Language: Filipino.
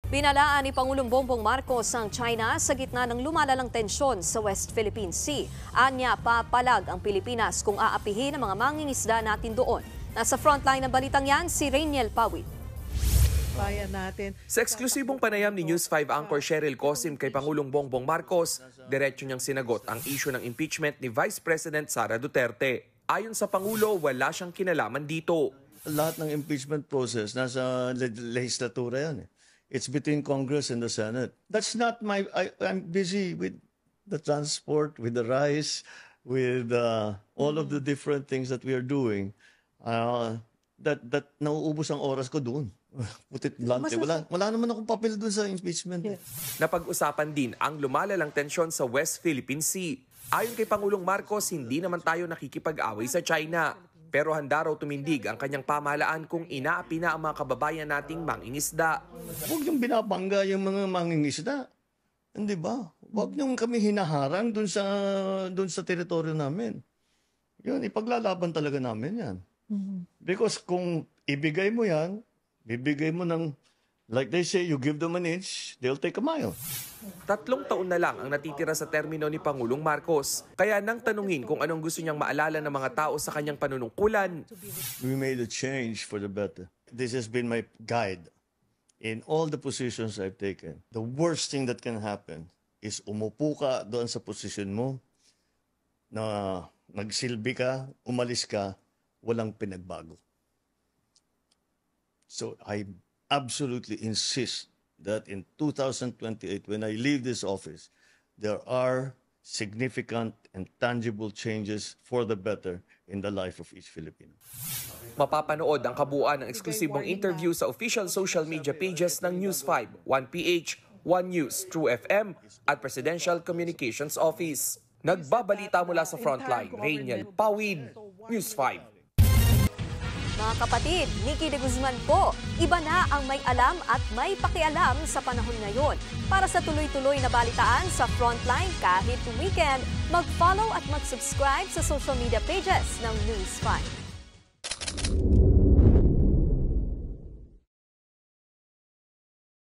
Binalaan ni Pangulong Bongbong Marcos ang China sa gitna ng lumalalang tensyon sa West Philippine Sea. Anya, papalag ang Pilipinas kung aapihin ang mga mangingisda natin doon. Nasa frontline ng balitang yan, si Rainiel Pawid. Sa eksklusibong panayam ni News 5 anchor Cheryl Cosim kay Pangulong Bongbong Marcos, diretso niyang sinagot ang issue ng impeachment ni Vice President Sara Duterte. Ayon sa Pangulo, wala siyang kinalaman dito. Lahat ng impeachment process nasa legislatura yan. It's between Congress and the Senate. That's not I'm busy with the transport, with the rice, with all of the different things that we are doing. That nauubos ang oras ko doon. Putit blunt. Wala naman akong papel doon sa impeachment. Yeah. Napag-usapan din ang lumalalang tensyon sa West Philippine Sea. Ayon kay Pangulong Marcos, hindi naman tayo nakikipag-away sa China. Pero handa raw tumindig ang kanyang pamahalaan kung inaapi na ang mga kababayan nating mangingisda. Huwag niyong binabangga yung mga mangingisda. Hindi ba? Huwag niyong kami hinaharang doon sa teritoryo namin. Yun, ipaglalaban talaga namin yan. Because kung ibigay mo yan, bibigay mo ng, like they say, you give them an inch, they'll take a mile. 3 taon na lang ang natitira sa termino ni Pangulong Marcos. Kaya nang tanungin kung anong gusto niyang maalala ng mga tao sa kanyang panunungkulan. We made a change for the better. This has been my guide in all the positions I've taken. The worst thing that can happen is umupo ka doon sa posisyon mo na nagsilbi ka, umalis ka, walang pinagbago. So I absolutely insist that in 2028, when I leave this office, there are significant and tangible changes for the better in the life of each Filipino. Mapapanood ang kabuuan ng eksklusibong interview sa official social media pages ng News 5, 1PH, 1News, True FM at Presidential Communications Office. Nagbabalita mula sa Frontline, Rainiel Pawid, News 5. Mga kapatid, Nikki de Guzman po, iba na ang may alam at may pakialam sa panahon ngayon. Para sa tuloy-tuloy na balitaan sa Frontline kahit weekend, mag-follow at mag-subscribe sa social media pages ng News 5.